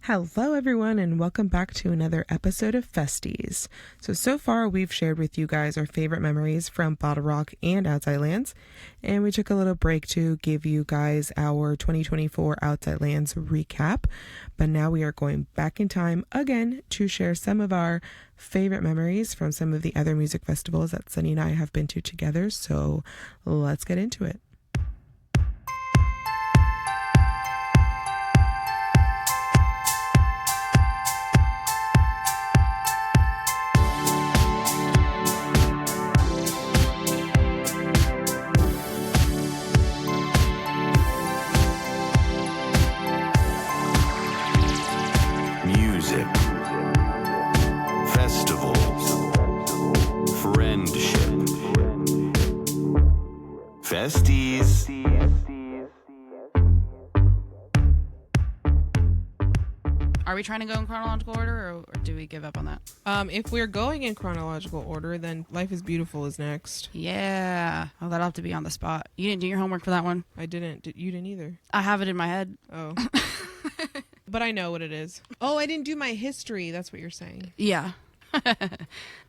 Hello everyone and welcome back to another episode of Festies. So far we've shared with you guys our favorite memories from Bottle Rock and Outside Lands, and we took a little break to give you guys our 2024 Outside Lands recap, but now we are going back in time again to share some of our favorite memories from some of the other music festivals that Sunny and I have been to together, so let's get into it. Festies. Are we trying to go in chronological order, or do we give up on that? If we're going in chronological order, then Life is Beautiful is next. Yeah. Oh, that'll have to be on the spot. You didn't do your homework for that one? I didn't. You didn't either. I have it in my head. Oh. But I know what it is. Oh, I didn't do my history. That's what you're saying. Yeah.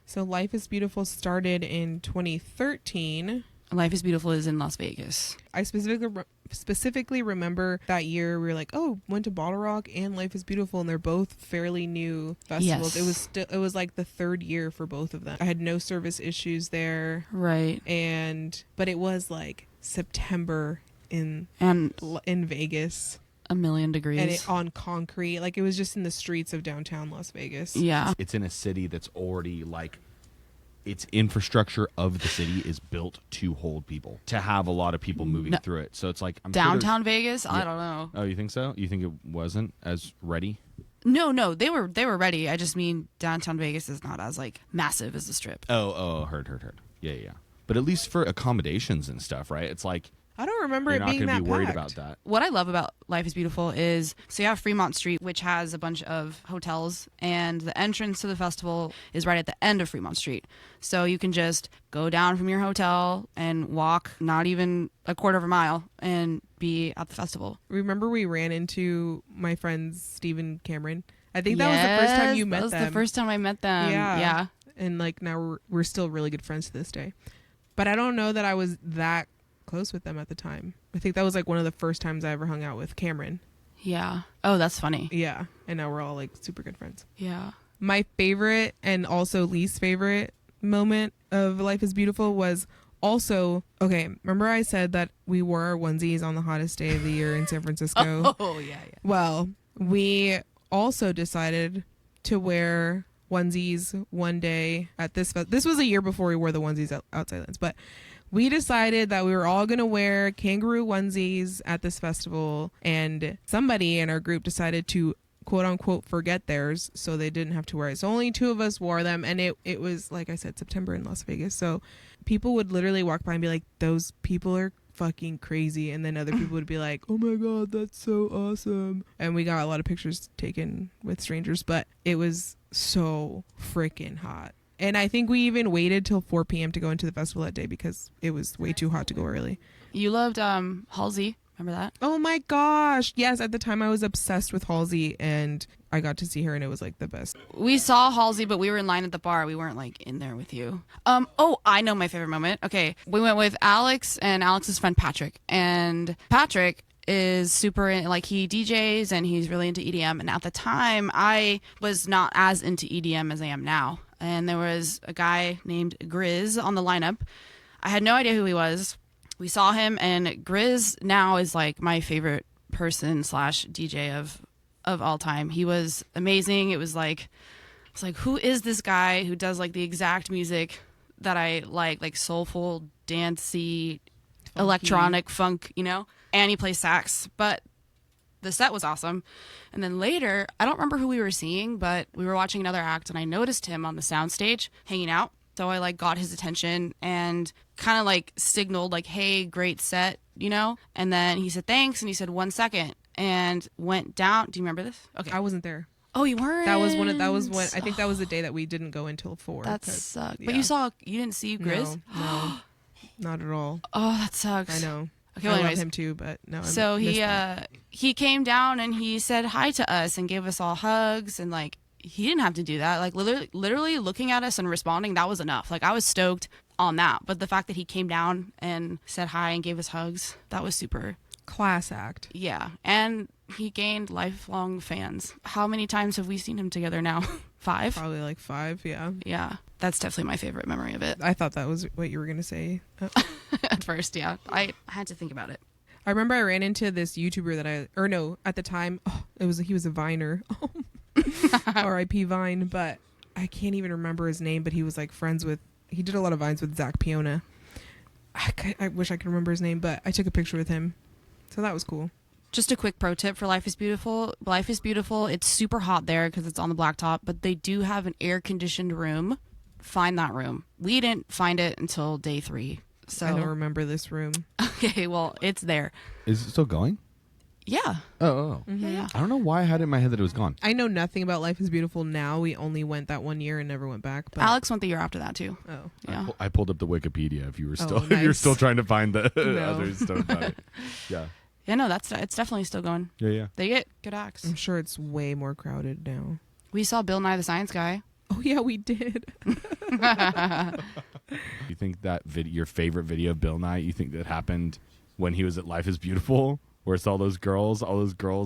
So Life is Beautiful started in 2013. Life is Beautiful is in Las Vegas. I specifically remember that year we were like, oh, went to Bottle Rock and Life is Beautiful, and they're both fairly new festivals. Yes. It was like the third year for both of them. I had no service issues there. Right. But it was like September in Vegas. 1,000,000 degrees. And on concrete. Like, it was just in the streets of downtown Las Vegas. Yeah. It's in a city that's already like, its infrastructure of the city is built to hold people, to have a lot of people moving through it. So it's like downtown Vegas. I don't know. Oh, you think so? You think it wasn't as ready? No, they were ready. I just mean downtown Vegas is not as like massive as the Strip. Oh, heard. Yeah. But at least for accommodations and stuff, right? It's like I don't remember you're it not being going to that be worried packed. about that. What I love about Life is Beautiful is, so you have Fremont Street, which has a bunch of hotels, and the entrance to the festival is right at the end of Fremont Street. So you can just go down from your hotel and walk not even a quarter of a mile and be at the festival. Remember we ran into my friends Steve and Cameron? I think that was the first time you met them. That was the first time I met them. Yeah. And like now we're still really good friends to this day. But I don't know that I was that close with them at the time. I think that was like one of the first times I ever hung out with Cameron. Yeah. Oh, that's funny. Yeah. And now we're all like super good friends. Yeah. My favorite and also least favorite moment of Life is Beautiful was also, okay, remember I said that we wore our onesies on the hottest day of the year in San Francisco? Oh, yeah. Well, we also decided to wear onesies one day at this was a year before we wore the onesies at Outside Lands, but we decided that we were all going to wear kangaroo onesies at this festival, and somebody in our group decided to quote unquote forget theirs, so they didn't have to wear it. So only two of us wore them, and it was, like I said, September in Las Vegas. So people would literally walk by and be like, those people are fucking crazy, and then other people would be like, oh my god, that's so awesome. And we got a lot of pictures taken with strangers, but it was so freaking hot. And I think we even waited till 4 p.m. to go into the festival that day because it was way too hot to go early. You loved Halsey. Remember that? Oh my gosh. Yes, at the time I was obsessed with Halsey, and I got to see her, and it was like the best. We saw Halsey, but we were in line at the bar. We weren't like in there with you. Oh, I know my favorite moment. Okay. We went with Alex and Alex's friend Patrick. And Patrick is super like, he DJs and he's really into EDM. And at the time I was not as into EDM as I am now. And there was a guy named Grizz on the lineup. I had no idea who he was. We saw him, and Grizz now is like my favorite person / DJ of all time. He was amazing. It was like, who is this guy who does like the exact music that I like soulful, dancey, funky, electronic funk, you know? And he plays sax. But the set was awesome. And then later, I don't remember who we were seeing, but we were watching another act, and I noticed him on the soundstage hanging out. So I like got his attention and kind of like signaled like, hey, great set, you know? And then he said, thanks. And he said, 1 second, and went down. Do you remember this? Okay. I wasn't there. Oh, you weren't? That was when I think that was the day that we didn't go until 4. That sucked. Yeah. But you didn't see Grizz? No, not at all. Oh, that sucks. I know. Okay, I well, love anyways. him too, but no. I So missed that. he came down and he said hi to us and gave us all hugs, and like he didn't have to do that. Like literally looking at us and responding, that was enough. Like I was stoked on that. But the fact that he came down and said hi and gave us hugs, that was super. Class act. Yeah. And he gained lifelong fans. How many times have we seen him together now? 5? Probably like 5. Yeah. Yeah. That's definitely my favorite memory of it. I thought that was what you were gonna say. At first, yeah. I had to think about it. I remember I ran into this YouTuber at the time, he was a Viner. R.I.P. Vine, but I can't even remember his name, but he was like he did a lot of Vines with Zach Piona. I wish I could remember his name, but I took a picture with him. So that was cool. Just a quick pro tip for Life is Beautiful. Life is Beautiful. It's super hot there because it's on the blacktop, but they do have an air-conditioned room. Find that room. We didn't find it until day 3. So I don't remember this room. Okay, well, it's there. Is it still going? Yeah. Oh. Yeah. I don't know why I had it in my head that it was gone. I know nothing about Life is Beautiful now. We only went that 1 year and never went back. But Alex went the year after that too. Oh. Yeah. I pulled up the Wikipedia. If you were still, nice. if you're still trying to find the No. other stuff about it. Yeah. Yeah, no, it's definitely still going. Yeah. They get good acts. I'm sure it's way more crowded now. We saw Bill Nye the Science Guy. Oh yeah, we did. You think that your favorite video of Bill Nye, you think that happened when he was at Life is Beautiful? Where it's all those girls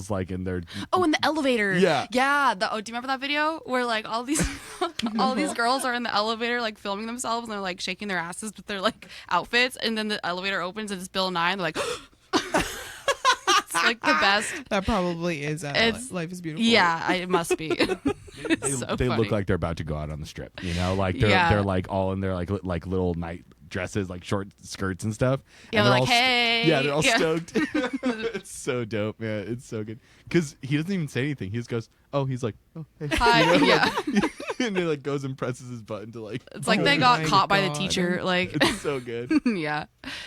like in their Oh, in the elevator. Yeah. Yeah. Do you remember that video where like all these girls are in the elevator like filming themselves and they're like shaking their asses with their like outfits, and then the elevator opens and it's Bill Nye and they're like it's like the best. That probably is It's- Life is Beautiful. Yeah, it must be. they so look funny. like they're about to go out on the strip, like Yeah. they're like all in their like little night dresses, like short skirts and stuff. Yeah, And they're all like, hey. yeah, they're all Yeah. stoked. It's so dope, man. It's so good because he doesn't even say anything. He just goes, he's like, hey. Hi. Yeah. And he like goes and presses his button to like. It's like Oh they got my caught by the God. teacher. Like, It's so good. yeah.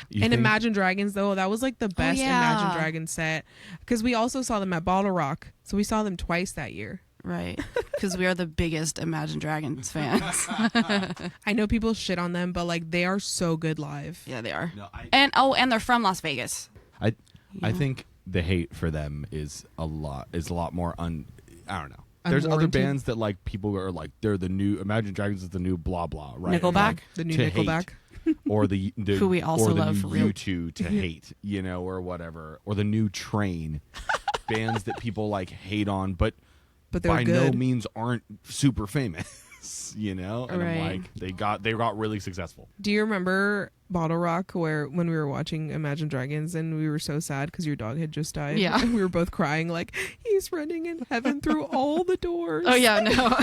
You And think- Imagine Dragons, though, that was like the best yeah. Imagine Dragons set. Because we also saw them at Bottle Rock. So we saw them twice that year. Right. Because we are the biggest Imagine Dragons fans. I know people shit on them, but like they are so good live. Yeah, they are. No, And they're from Las Vegas. I think the hate for them is a lot more I don't know. There's other Unwarranted. bands that like people are like they're the new Imagine Dragons is the new blah blah, right? Nickelback? Like, The new to Nickelback. hate. Or the Who we also or the love new for real. U2 to hate, or whatever, or the new Train, bands that people like hate on, but But they're by good. no means aren't super famous, and I'm Right. like they got really successful. Do you remember Bottle Rock when we were watching Imagine Dragons and we were so sad because your dog had just died? Yeah. And we were both crying like, he's running in heaven through all the doors. Oh, yeah, no.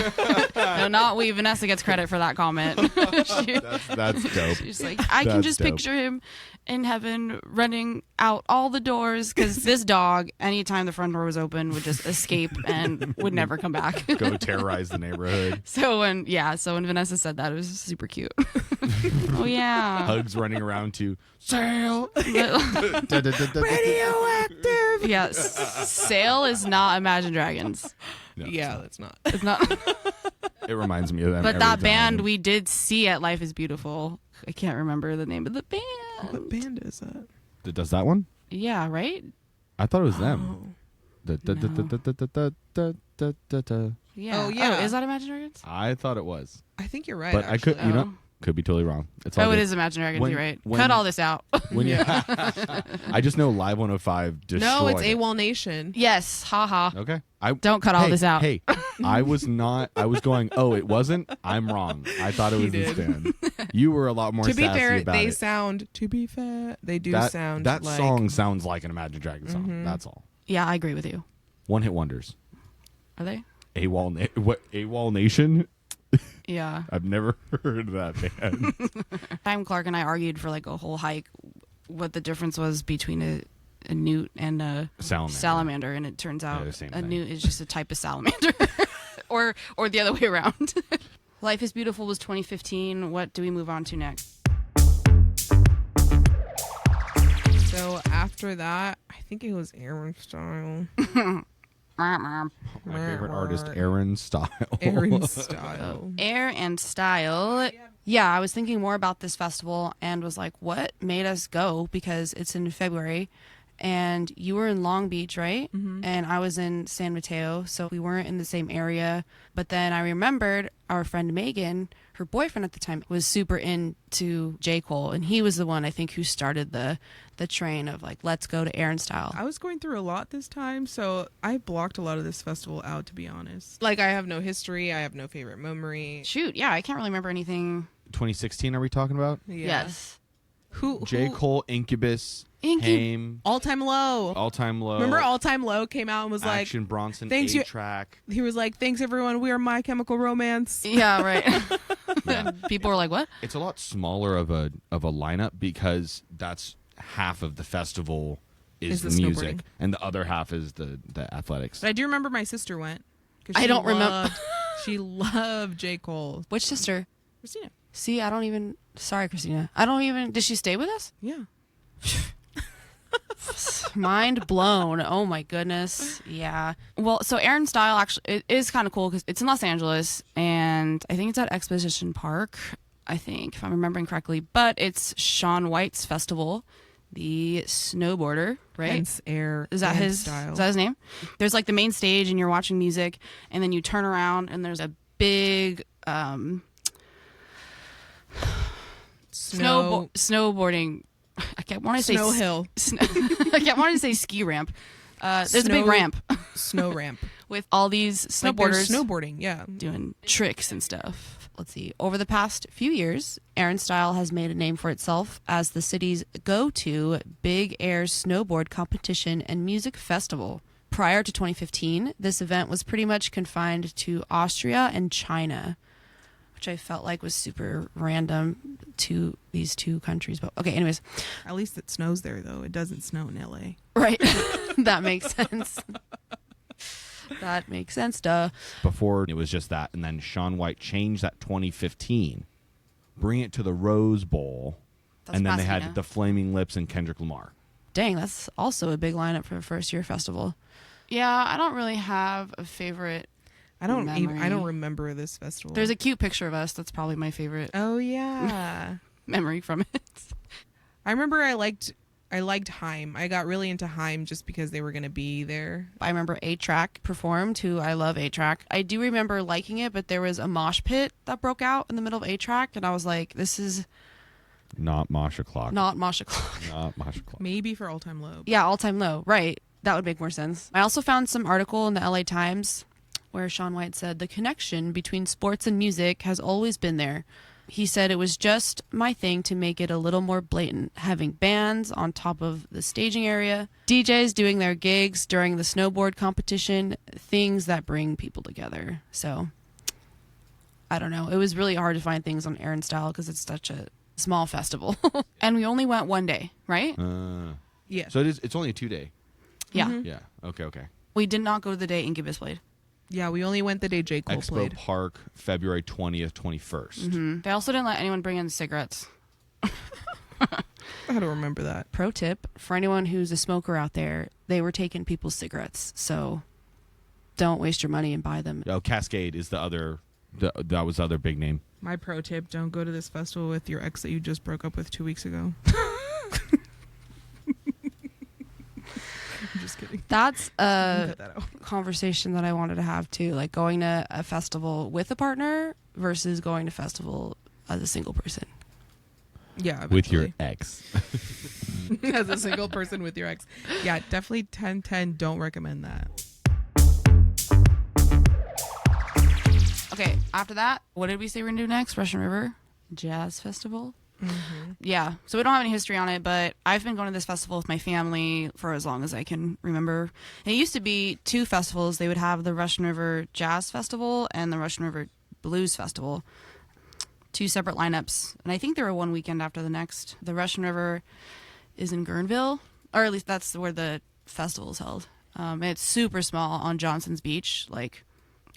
No, not we. Vanessa gets credit for that comment. That's dope. She's like, I can That's just dope. picture him in heaven running out all the doors because this dog, anytime the front door was open, would just escape and would never come back. Go terrorize the neighborhood. So when Vanessa said that, it was super cute. Oh, yeah. Hugs running around to sail. Radioactive. Yeah, Sail is not Imagine Dragons. No, Yeah, that's not. It's not. it reminds me of them. But every that time. band we did see at Life is Beautiful. I can't remember the name of the band. What band is that? That does that one? Yeah, right? I thought it was them. Oh. Yeah. Oh, yeah. is that Imagine Dragons? I thought it was, I think you're right. but I could, actually. could be totally wrong. It's all Oh, it good. is Imagine Dragons. When- You're right. when- Cut all this out. When you, I just know Live 105 destroyed. No, it's it. AWOL Nation. yes. Haha. Okay. Don't cut all this out. Hey, I was not. I was going. Oh, it wasn't. I'm wrong. I thought it was this did. band. You were a lot more. To be sassy fair, about they it. sound. To be fair, they do that sound. that like, song sounds like an Imagine Dragons song. That's all. Yeah, I agree with you. One hit wonders. Are they? AWOL Nation. Yeah. I've never heard of that band. Time Clark and I argued for like a whole hike what the difference was between a newt and a salamander, and it turns out the same a thing. newt is just a type of salamander. or the other way around. Life is Beautiful was 2015. What do we move on to next? So after that, I think it was Aaron Style. My favorite artist, Aaron Style. Aaron Style. Air and Style. Yeah, I was thinking more about this festival and was like, what made us go? Because it's in February and you were in Long Beach, right? Mm-hmm. And I was in San Mateo, so we weren't in the same area. But then I remembered our friend Megan, her boyfriend at the time, was super into J. Cole, and he was the one I think who started the train of like, let's go to Aaron Style. I was going through a lot this time, so I blocked a lot of this festival out, to be honest. Like, I have no history, I have no favorite memory. Shoot, yeah, I can't really remember anything. 2016, are we talking about? Yeah. Yes. J. Cole, Incubus, Incu- Haim, All Time Low. All Time Low. Remember All Time Low came out and was Action Bronson, thanks, you- A-Track. like, he was like, thanks everyone, we are My Chemical Romance. Yeah, right. Yeah. People were like, what? It's a lot smaller of a lineup because that's half of the festival is Is the the music, snowboarding. and the other half is the athletics. But I do remember my sister went. 'Cause I she don't remember. loved- She loved J. Cole. Which sister? Christina. See, I don't even. Sorry, Christina. I don't even. Did she stay with us? Yeah. Mind blown. Oh my goodness. Yeah. Well, so Aaron Style actually it is kind of cool because it's in Los Angeles and I think it's at Exposition Park. I think if I'm remembering correctly, but it's Shaun White's festival, the snowboarder, right? Hence Air. Is that and his? style? Is that his name? There's like the main stage and you're watching music, and then you turn around and there's a big snowboarding. I can't want to say Snow hill. I can't want to say ski ramp. There's a big Snow- ramp Snow ramp. with all these Like there's snowboarders snowboarding, yeah. doing tricks and stuff. Let's see. Over the past few years, Aaron Style has made a name for itself as the city's go-to big air snowboard competition and music festival. Prior to 2015, this event was pretty much confined to Austria and China, which I felt like was super random to these two countries. But okay, anyways. At least it snows there, though. It doesn't snow in LA. Right. That makes sense. That makes sense, duh. Before it was just that, and then Shaun White changed that 2015, bring it to the Rose Bowl, That's and then they Pasadena. had the Flaming Lips and Kendrick Lamar. Dang, that's also a big lineup for a first year festival. Yeah, I don't really have a favorite. I don't Memory. remember this festival. There's a cute picture of us. That's probably my favorite Oh yeah. memory from it. I remember I liked Haim. I got really into Haim just because they were going to be there. I remember A-Track performed, who I love A-Track. I do remember liking it, but there was a mosh pit that broke out in the middle of A-Track, and I was like, this is Not Masha Clock. not mosh o'clock. Not Masha Clock. Maybe for All Time Low. Yeah, all-time low. Right. That would make more sense. I also found some article in the LA Times where Shaun White said the connection between sports and music has always been there. He said it was just my thing to make it a little more blatant, having bands on top of the staging area, DJs doing their gigs during the snowboard competition, things that bring people together. So, I don't know. It was really hard to find things on Aaron Style because it's such a small festival. And we only went one day, right? Yeah. So it's only a 2-day. Yeah. Mhm. Yeah. Okay. We did not go to the day Incubus played. Yeah, we only went the day J. Cole Expo played. Park, February 20th, 21st. They also didn't let anyone bring in cigarettes. I don't remember that. Pro tip for anyone who's a smoker out there, they were taking people's cigarettes, so don't waste your money and buy them. Oh, Cascade is the other. That was the other big name. My pro tip, don't go to this festival with your ex that you just broke up with 2 weeks ago. I'm just kidding. That's a Cut that out. conversation that I wanted to have too, like going to a festival with a partner versus going to festival as a single person. Yeah, With your eventually. ex. As a single person with your ex. Yeah, definitely 10-10. Don't recommend that. Okay, after that, what did we say we're gonna do next? Russian River Jazz Festival. Yeah, so we don't have any history on it, but I've been going to this festival with my family for as long as I can remember. And it used to be two festivals. They would have the Russian River Jazz Festival and the Russian River Blues Festival. Two separate lineups. And I think they were one weekend after the next. The Russian River is in Guerneville, or at least that's where the festival is held. And it's super small on Johnson's Beach. Like,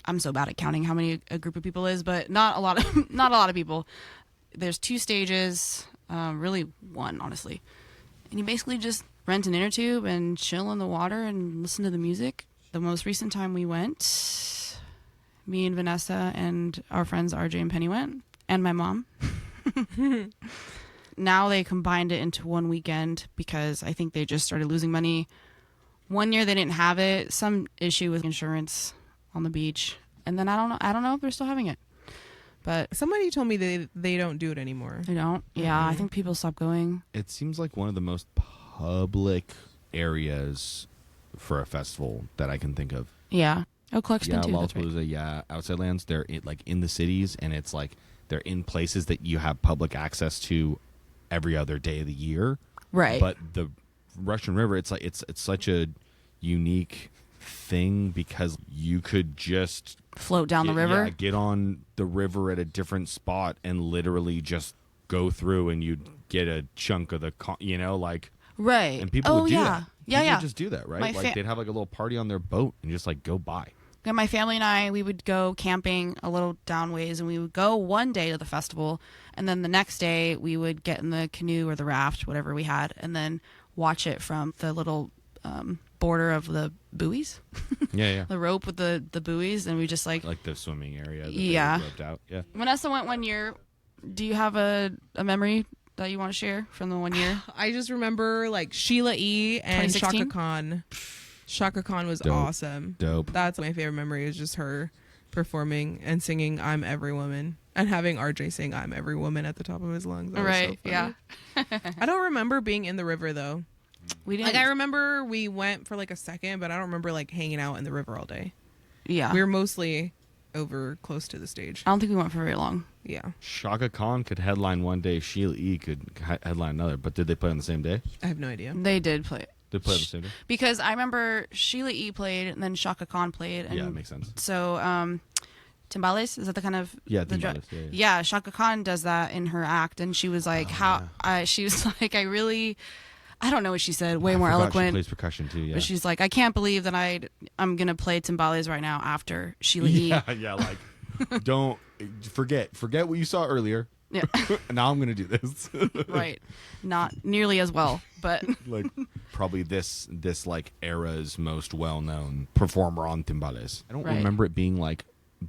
I'm so bad at counting how many a group of people is, but not a lot of people. There's two stages, really one, honestly. And you basically just rent an inner tube and chill in the water and listen to the music. The most recent time we went, me and Vanessa and our friends RJ and Penny went, and my mom. Now they combined it into one weekend because I think they just started losing money. One year they didn't have it, some issue with insurance on the beach, and then I don't know if they're still having it. But Somebody told me they don't do it anymore. they don't. Yeah, I think people stopped going. It seems like one of the most public areas for a festival that I can think of. Yeah. Oh, Clarkston Yeah, too. That's right. Lollapalooza, yeah. Outside Lands, they're in the cities, and it's like they're in places that you have public access to every other day of the year. Right. But the Russian River, it's like it's such a unique thing because you could just Float down the river. get on the river at a different spot and literally just go through, and you'd get a chunk of the like. Right. And people would do that. Yeah, People yeah. would just do that, right? My Like they'd have like a little party on their boat and just like go by. Yeah, my family and I, we would go camping a little downways, and we would go one day to the festival, and then the next day we would get in the canoe or the raft, whatever we had, and then watch it from the little border of the buoys, Yeah. the rope with the buoys, and we just like Like the swimming area that Yeah. they roped out. Yeah. Vanessa went one year. Do you have a memory that you want to share from the 1 year? I just remember like Sheila E. and 2016? Shaka Khan. Shaka Khan was Dope. awesome. Dope. That's my favorite memory is just her performing and singing I'm Every Woman and having RJ sing I'm Every Woman at the top of his lungs. That was so Right. funny. Yeah. I don't remember being in the river though. We didn't. Like I remember we went for like a second, but I don't remember like hanging out in the river all day. Yeah. We were mostly over close to the stage. I don't think we went for very long. Yeah. Shaka Khan could headline one day. Sheila E. could headline another. But did they play on the same day? I have no idea. They did play. They played on the same day? Because I remember Sheila E. played, and then Shaka Khan played. And Yeah, that makes sense. So, timbales, is that the kind of Yeah, the timbales, yeah. yeah, Shaka Khan does that in her act, and she was like, she was like, I don't know what she said, way more I forgot eloquent. She plays percussion too. Yeah. But she's like, I can't believe that I'm gonna play timbales right now after Sheila E. yeah. Like, don't forget what you saw earlier. Yeah. Now I'm gonna do this. Right, not nearly as well, but Like probably this like era's most well known performer on timbales. I don't Right. remember it being like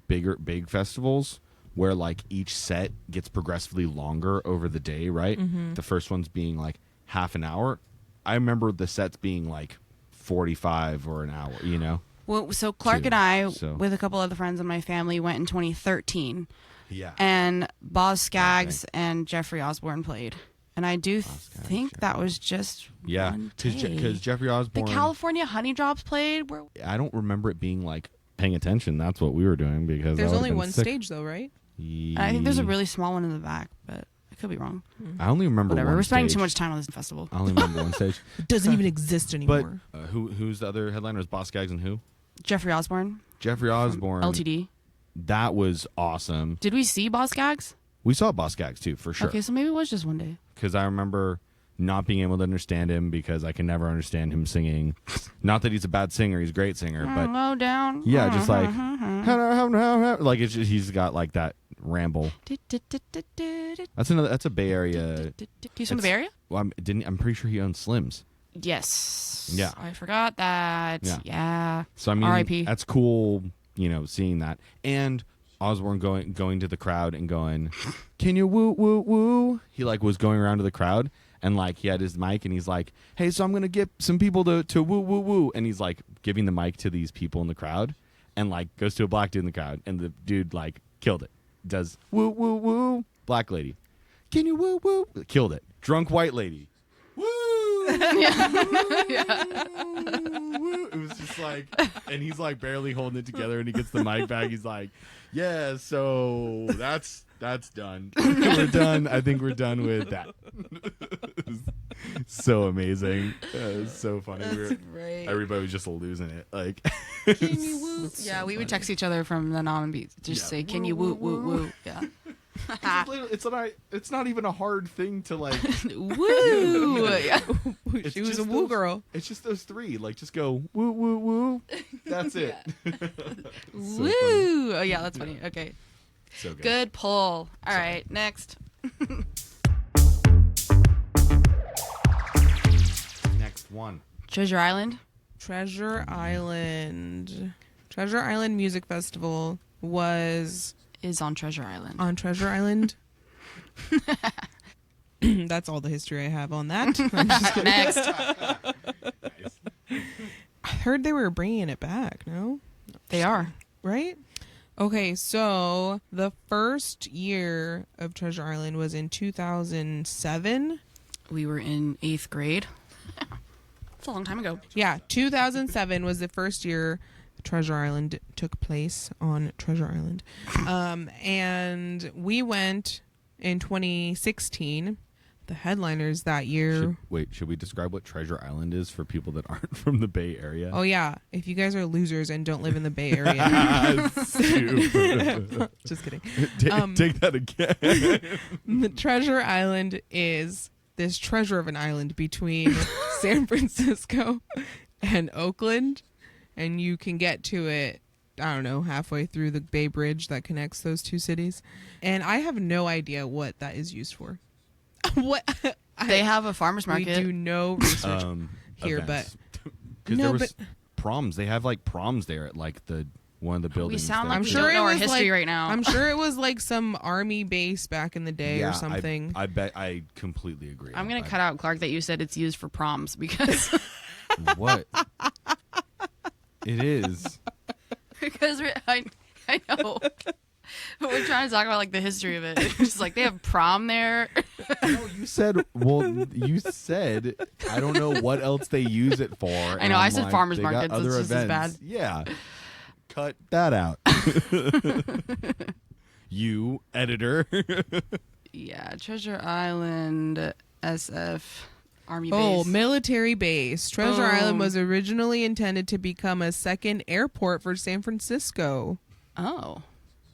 big festivals where like each set gets progressively longer over the day, right? Mm-hmm. The first one's being like half an hour. I remember the sets being like 45 or an hour, you know? well, so Clark Too, and I, so. with a couple other friends in my family, went in 2013. Yeah. And Boz Scaggs and Jeffrey Osborne played. And I do think that was just Yeah, one because day. Jeffrey The Osborne. California Honey Drops played. Where I don't remember it being like paying attention. That's what we were doing because There's I would've only been one sick. stage though, right? I think there's a really small one in the back, but I could be wrong. I only remember Whatever. one We're spending stage. too much time on this festival. I only remember one stage. It doesn't even exist But anymore. who's the other headliners? Boss Gags and who? Jeffrey Osborne, Jeffrey Osborne. LTD. That was awesome. Did we see Boz Scaggs? We saw Boss Gags too, for sure. Okay, so maybe it was just one day. Because I remember not being able to understand him because I can never understand him singing. Not that he's a bad singer; he's a great singer. But Low down. yeah, just like like it's just, he's got like that ramble. That's a Bay Area. He's from the Bay Area? Well, I'm pretty sure he owns Slims. Yes. Yeah. I forgot that. Yeah. Yeah. So I mean, R.I.P. that's cool. Seeing that and Osborne going to the crowd and going, "Can you woo woo woo?" He like was going around to the crowd and like he had his mic and he's like, "Hey, so I'm gonna get some people to woo woo woo," and he's like giving the mic to these people in the crowd and like goes to a black dude in the crowd and the dude like killed it. Does woo woo woo. Black lady, can you woo woo? Killed it. Drunk white lady. Woo! It was just like, and he's like barely holding it together, and he gets the mic back. He's like, "Yeah, so that's done. We're done. I think we're done with that." So amazing. It was so funny. Great. Everybody was just losing it. Like, Yeah, we would text each other from then on and just say, "Can you woo woo woo?" Yeah. it's not even a hard thing to like. Woo! Yeah. She was a woo girl. It's just those three. Like, just go woo woo woo. That's it. Woo! Oh yeah, that's funny. Okay. So good. Good pull. All right, next. Next one. Treasure Island. Treasure Island. Treasure Island Music Festival was Is on Treasure Island. on Treasure Island. That's all the history I have on that. I'm just kidding. Next. I heard they were bringing it back. No, They are. right? Okay, so the first year of Treasure Island was in 2007. We were in 8th grade. It's a long time ago. Yeah, 2007 was the first year Treasure Island took place on Treasure Island. And we went in 2016. The headliners that year. Should we describe what Treasure Island is for people that aren't from the Bay Area? Oh, yeah. If you guys are losers and don't live in the Bay Area. Stupid. Just kidding. Take that again. Treasure Island is this treasure of an island between San Francisco and Oakland. And you can get to it, I don't know, halfway through the Bay Bridge that connects those two cities. And I have no idea what that is used for. What? They have a farmer's market. We do no research here, Events. but Because No, there was but- proms. They have like proms there at like one of the buildings. sound that- like I'm we sure don't it know our was history like, right now. I'm sure it was like some army base back in the day Yeah, or something. I bet I completely agree. I'm going to cut out, Clark, that you said it's used for proms because What? It is. because I know. But we're trying to talk about like the history of it. It's just like they have prom there. No, you said. Well, you said. I don't know what else they use it for. I know, I said farmers markets, Other it's just as events. Yeah. Cut that out. You editor. Yeah, Treasure Island, SF, Army Oh, base. military base. Treasure Oh. Island was originally intended to become a second airport for San Francisco. Oh.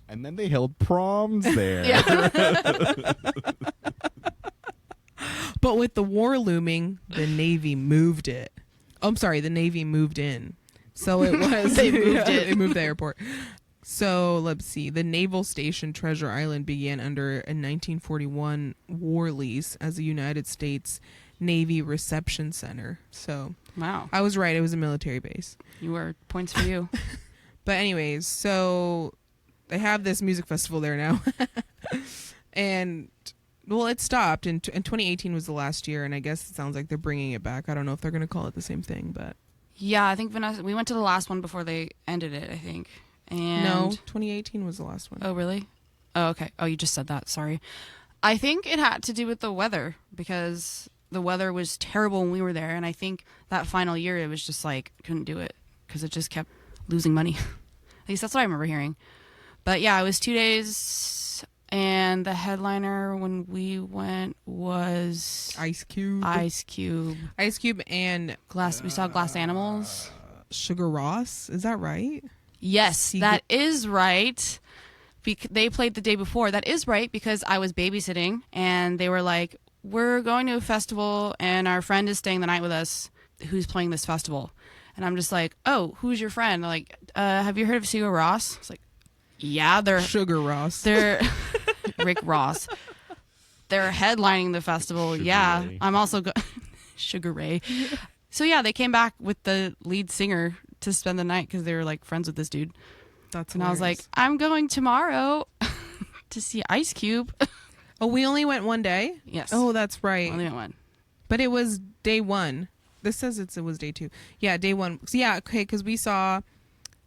And then they held proms there. Yeah. But with the war looming, the Navy moved it. Oh, I'm sorry, the Navy moved in. So it was They moved it. They moved the airport. So let's see. The naval station Treasure Island began under a 1941 war lease as a United States Navy reception center. So Wow. I was right. It was a military base. You were points for you. But anyways, so they have this music festival there now. And well, it stopped in 2018 was the last year, and I guess it sounds like they're bringing it back. I don't know if they're going to call it the same thing, but Yeah, I think Vanessa, we went to the last one before they ended it, I think. And no, 2018 was the last one. Oh, really? Oh, okay. Oh, you just said that. Sorry. I think it had to do with the weather because the weather was terrible when we were there. And I think that final year, it was just like, couldn't do it because it just kept losing money. At least that's what I remember hearing. But yeah, it was 2 days. And the headliner when we went was Ice Cube, Ice Cube. Ice Cube, and We saw Glass Animals. Sugar Ross. Is that right? Yes, that is right. They played the day before. That is right because I was babysitting and they were like, we're going to a festival and our friend is staying the night with us who's playing this festival. And I'm just like, oh, who's your friend? They're like, have you heard of Sigur Ross? It's like, yeah, Sugar Ross. they're Rick Ross. They're headlining the festival. Sugar yeah, Ray. I'm also Sugar Ray. So yeah, they came back with the lead singer to spend the night because they were like friends with this dude. That's And I was like, hilarious. I'm going tomorrow to see Ice Cube. oh, we only went one day. Yes. Oh, that's right. Only one. But it was day one. This says it was day two. Yeah, day one. So yeah, okay, because we saw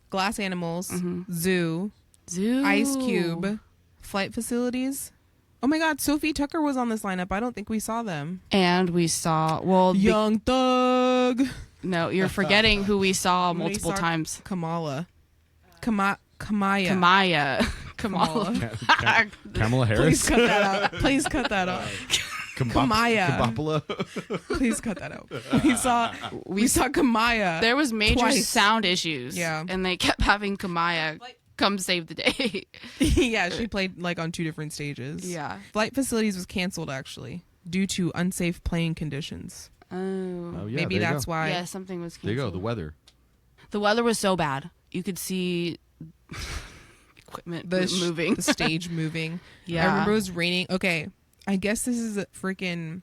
Glass Animals, Zoo, Ice Cube, Flight Facilities. Oh my God, Sophie Tucker was on this lineup. I don't think we saw them. And we saw, Young Thug. no, you're forgetting who we saw We multiple saw times. Kamala. Kamaya. Kamaya. Kamala. Kamala Please Harris. cut that out. Please cut that out. Kamaya. Kabapala. Please cut that out. We saw Kamaya. There was major Twice. sound issues. Yeah. And they kept having Kamaya come save the day. Yeah, she played like on two different stages. Yeah. Flight Facilities was canceled actually due to unsafe playing conditions. Oh. Oh, yeah, Maybe there you that's go. why. Yeah, something was canceled. There you go. The weather. The weather was so bad. You could see equipment moving. The stage moving. Yeah. I remember it was raining. Okay, I guess this is a freaking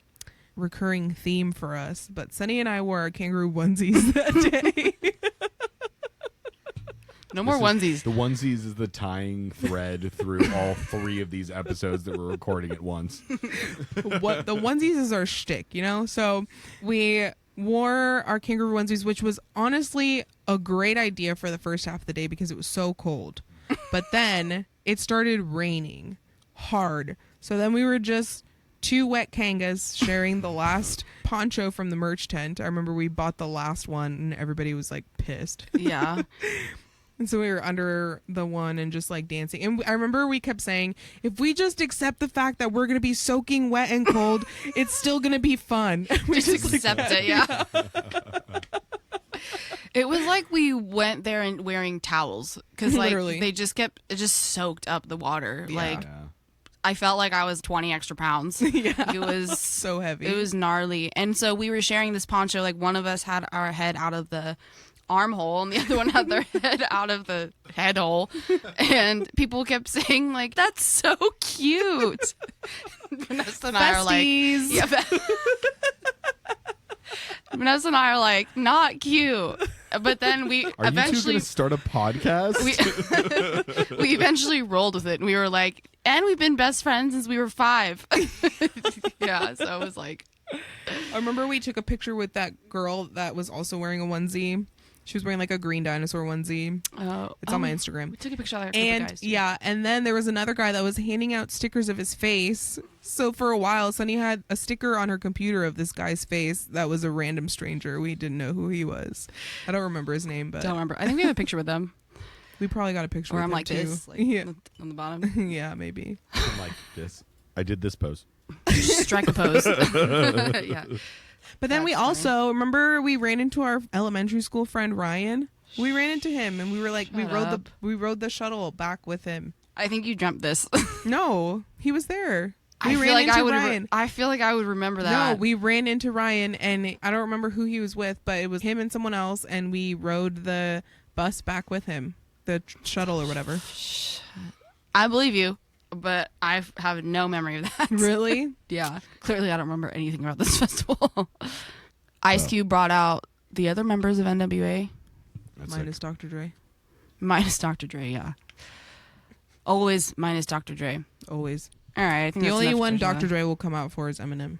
recurring theme for us, but Sunny and I wore our kangaroo onesies that day. No more onesies. The onesies is the tying thread through all 3 of these episodes that we're recording at once. What the onesies is our shtick, you know? So we wore our kangaroo onesies, which was honestly a great idea for the first half of the day because it was so cold. But then it started raining hard. So then we were just 2 wet kangas sharing the last poncho from the merch tent. I remember we bought the last one and everybody was like pissed. Yeah. And so we were under the one and just like dancing. And I remember we kept saying, if we just accept the fact that we're going to be soaking wet and cold, it's still going to be fun. We Just accept it, yeah. It was like we went there and wearing towels because like Literally. they just kept it just soaked up the water. Yeah. Like Yeah. I felt like I was 20 extra pounds. Yeah. It was So heavy. It was gnarly. And so we were sharing this poncho. Like one of us had our head out of the armhole and the other one had their head out of the head hole. And people kept saying like, that's so cute. Vanessa and I are like, Festies. yeah, Vanessa and I are like, not cute. But then we Are you two eventually going to start a podcast? we eventually rolled with it and we were like, and we've been best friends since we were 5. Yeah, so it was like, I remember we took a picture with that girl that was also wearing a onesie. She was wearing like a green dinosaur onesie. It's on my Instagram. We took a picture of that. And yeah, and then there was another guy that was handing out stickers of his face. So for a while, Sunny had a sticker on her computer of this guy's face that was a random stranger. We didn't know who he was. I don't remember his name, but Don't remember. I think we have a picture with them. we probably got a picture. Or with I'm him like too. this, like Yeah, on the bottom. yeah, maybe. I'm like this. I did this pose. Strike a pose. Yeah. But then That's we funny. also remember we ran into our elementary school friend Ryan. We ran into him and we were like, Shut up. we rode the shuttle back with him. I think you dreamt this. No, he was there. We I ran feel like into I would. Ryan. I feel like I would remember that. No, we ran into Ryan, and I don't remember who he was with, but it was him and someone else, and we rode the bus back with him, the shuttle or whatever. I believe you, but I have no memory of that. Really? Yeah. Clearly, I don't remember anything about this festival. Ice Cube brought out the other members of NWA, That's Minus Dr. Dre. minus Dr. Dre. Yeah. Always minus Dr. Dre. Always. All right. I think The that's only enough one tradition Dr. Dre will come out for is Eminem.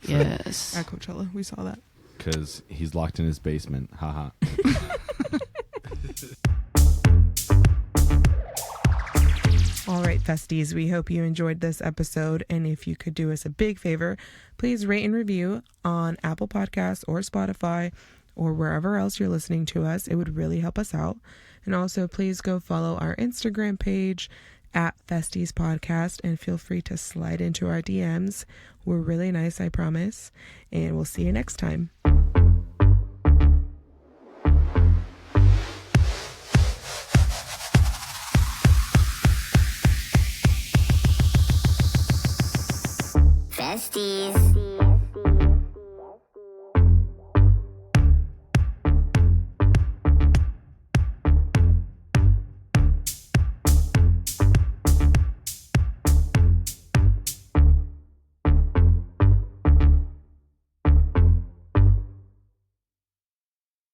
Yes. At Coachella. We saw that. because he's locked in his basement. Haha. All right, Festies, we hope you enjoyed this episode. And if you could do us a big favor, please rate and review on Apple Podcasts or Spotify or wherever else you're listening to us. It would really help us out. And also, please go follow our Instagram page at Festies Podcast and feel free to slide into our DMs. We're really nice, I promise. And we'll see you next time. Festies.